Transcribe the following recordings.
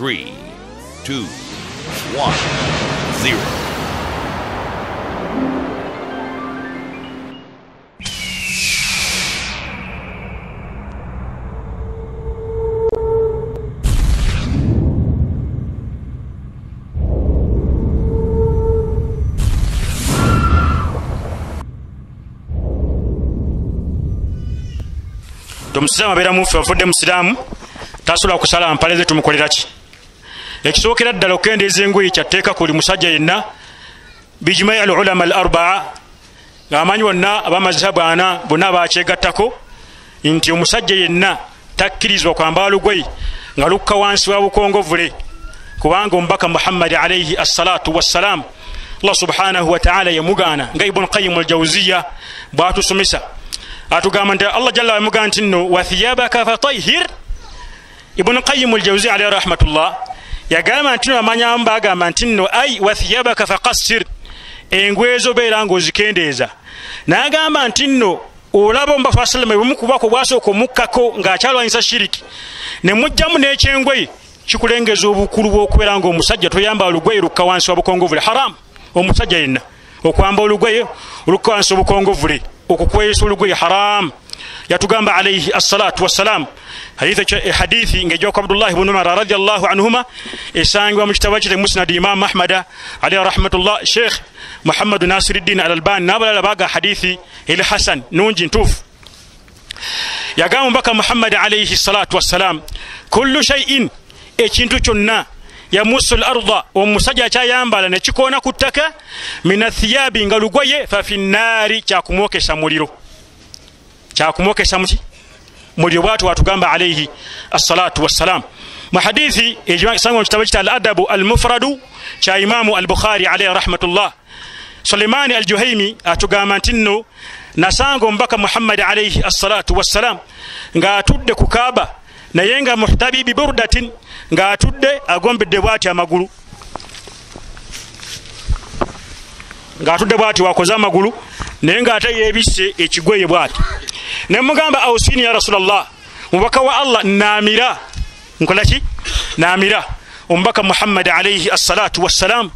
3, 2, 1, 0. Omusiraamu abeera mufu afudde musiraamu tasobola kusala mpaleze tumukolera ki? Ekisookera ddala okukendeeza engoye kyatteeka kuli musajja yenna bijimai al ulama al arbaa ng'amanyi wonna abamazhabu ana bonna bakyegattako nti omusajja yenna takkirizibwa kwambala lugoye nga lukka wansi wa bukongovule, kubanga omubaka Muhammad alayhi assalatu wassalam Allah subhanahu wa ta'ala yamugaana nga Ibn Qayyim al-Jawziyya bw'atusomesa atugamba nti Allah jalla wamugaana nti nno wa thiyabaka fatahhir. Ibn Qayyim al-Jawziyya alayhi rahmatullah yagamba nti amanya mbagamba nti nno ay wa thiyabaka faqassir, engwezo beera ng'ozikendeeza. N'agamba nti nno olaba omubaka wa sallam bwemukubako bwasooka omukkako ng'akyalwanyisa shiriki ne mujjamu n'ekyengoye kikulengeza obukulu bw'okubeera ng'omusajja toyamba olugoye lukka wansi wa bukongovule. Haram omusajja yenna okwamba olugoye olukka wansi obukongovule, okukweyesa olugoye haram. Yatugamba alayhi assalatu wassalam hadithi ngejoko Abdullah ibn Umar radiyallahu anhuma esangwa mu kitabo kye Musnad Imam Ahmad alayhi rahmatullah. Sheikh Muhammad Nasiruddin al-Albani n'abalala baga hadithi ili hasan nungi ntuufu. Yagamba mbaka Muhammad alayhi salatu wassalam kullu shay'in, ekintu kyonna yamusu al-ardha omusajja kyayambala ne kikoona ku ttaka min athiyabi nga lugoye fa fi nnaari kyakumwokesa muliro, kyakumwokesa muki muliro. Bwatu watugamba alayhi assalatu wassalam mu hadithi ejisango mu kitabo kya al-adabu al-mufradu kya Imamu al-Bukhari alayhi rahmatullah. Suleimani al-Juhaimi atugamba nti nno nasanga omubaka Muhammad alayhi assalatu wassalam ng'atudde ku Kaaba naye nga muhtabi bi burdatin, ng'atudde agombedde bwati amagulu, ng'atudde bwati wakoze amagulu naye ng'ate yeebisse ekigoye bwati. Ne mugamba awsini ya Rasulallah, mubaka wa Allah naamira nkola ki? Naamira. Omubaka Muhammad alayhi assalatu wassalam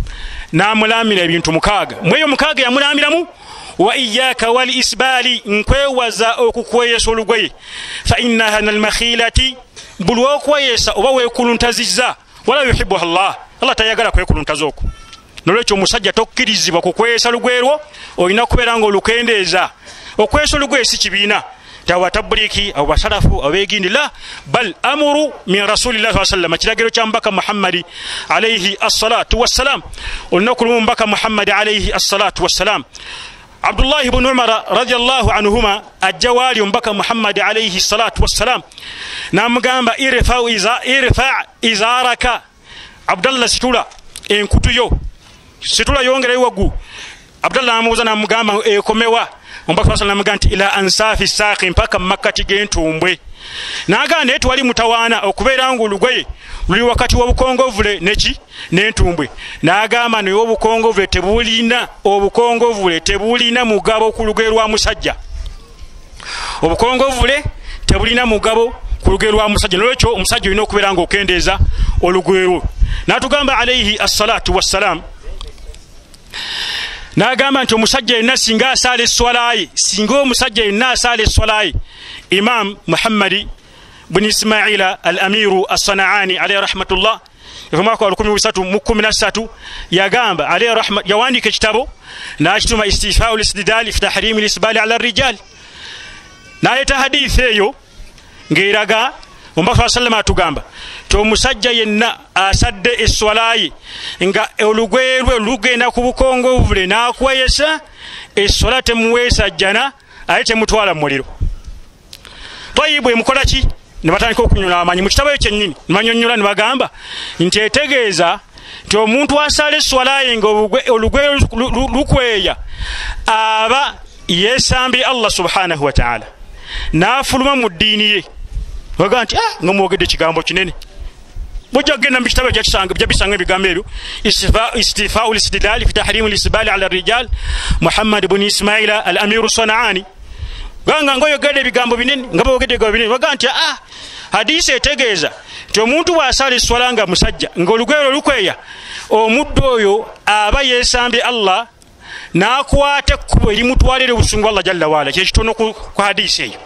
namulamira ebintu mukaaga. Mweyo mukaaga yamulamiramu wa iyyaka wal isbali, nkwewaza okukweyesa olugoye, fa innaha al makhilati, bulwa okweyesa oba weekuluntaziza wala yuhibbuha Allah, Allah tayagala kwekuluntaza okwo. Nolwekyo omusajja tokkirizibwa kukweyesa lugoye lwo, olina kubeera ng'olukendeeza. Okweyesa olugoye si kibiina tawa tabriki au basarafu au begindi la, bal amuru min rasulillah sallallahu alaihi wasallam, kiragiro kya mbaka Muhammad alayhi assalatu wassalam. Olina okuluma mbaka Muhammad alayhi assalatu wassalam. Abdullah ibn Umar radiyallahu anhuma ajja wali mbaka Muhammad alayhi salatu wassalam namugamba irfa izaraka, Abdullah situla enkutuyo, situla yongera wagu. Abdullah amubuza namugamba ekomewa. Mbaka sallallahu alayhi wasallam ila ansafi saqi, mpaka makati gentumbwe. Naganda etu wali mutawana okubeera ngo olugoye luli wakati wa bukongovule neki n'entumbwe. Nagamba ne obukongovule tebulina, obukongovule tebulina mugabo ku lugoye lwa musajja, obukongovule tebulina mugabo ku lugoye lwa musajja. Nolwekyo omusajja olina okubeera ngo okendeeza olugoye lwo. Natugamba alayhi assalatu wassalam, nagamba nti omusajja yenna singa asaala esswalaye, singa omusajja yenna asaala esswalaye. Imam Muhammad bin Ismaila al-Amiru as-Sana'ani alayhi rahmatullah mwaka wa 1313 yagamba alayhi rahmat, yawandika ekitabo n'akituma istifa'u al-istidlal fi tahrim al-isbal ala ar-rijal. Naleta hadithi eyo ng'eraga omubaka sallallahu atugamba to omusajja yenna asadde esswalaye nga olugoye lwe lugenda ku bukongovule n'akweyesa, esswala temuweesa jjana ate temutwala mu muliro. Twayibu emukola ki? Ne batandika okunyula amanyi mu kitabo ekyennyini ne banyonnyola ne bagamba nti etegeeza nti omuntu asala esswalaye nga olugoye lukweya aba yeesambye Allah subhanahu wa ta'ala, n'afuluma mu ddiini ye. Bagamba nti nga mwogedde ekigambo kinene. Bujja kugenda mu kitabo byabisanga ebigambo ebyo, istifa'u al-istidlal fi tahrim al-isbal ala ar-rijal, Muhammad ibn Ismaila al-Amiru Sana'ani. Ganga ngoyogedde ebigambo binene, nga boogedde ebigambo binene. Bagamba nti hadisi etegeeza nti omuntu bw'asala esswala nga musajja ng'olugoye olwo lukweya, omuddu oyo aba yeesambye Allah n'akwata ekkubo erimutwalira obusungu Allah jalla waala. Kyekitono ku hadiisi eyo.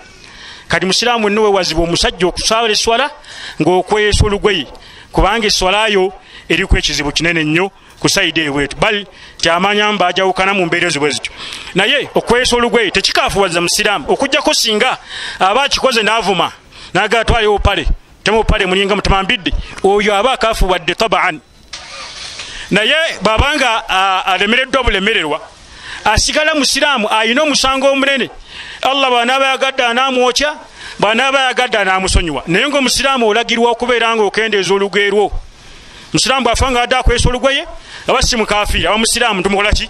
Kati musiraamu wenna weewaziba omusajja okusala esswala ng'okwesa olugoye, kubanga esswala yo eriku ekizibu kinene nnyo ku sayidi eweetu, bali kyamanya mbajawukana mu mbeera ezibwe zityo. Naye okwesa olugoye tekikaafuwaza musiraamu, okuggyako singa aba akikoze n'avuma n'agala twalewo pale temupale mulinga mutamambidde, oyo aba akaafuwadde tabaan. Naye babanga alemereddwa obulemererwa asigala musiraamu ayina omusango omunene. Allah bw'anaaba yagadde anaamuwokya, bw'anaaba yagadde anaamusonyiwa. Naye ng'omusiraamu olagirwa okubeera nga okendeeza olugoye lwo. Musiraamu bw'afa nga adde akwesa olugoye aba si mukafiiri, aba musiraamu tumukola ki?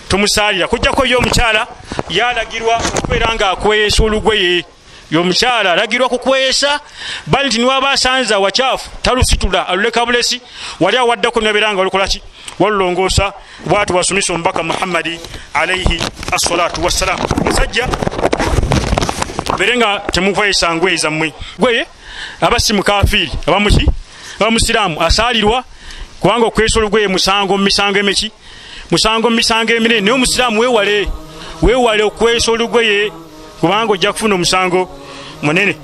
Tumusaalira. Kujjako ye omukyala yalagirwa okubeera nga akwesa olugoye. Y'omukyala alagirwa kukwesa, bali nti niwaba asanza wacaafu talusitula aluleka bulesi, wali awaddeko nabeera nga olukola ki? Walulongoosa. Bw'atu bwasomesa omubaka Muhammadi alayhi assalatu wassalaam. Musajja beere nga temukwesa ngoye zammwe. Gweye aba si mukafiiri, aba muki? Aba musiraamu asaalirwa, kubanga okwesa olugoye musango mu misango emeki? Musango mu misango eminene. Naye omusiraamu weewale okwesa olugoye, kubanga ojja kufuna omusango munene.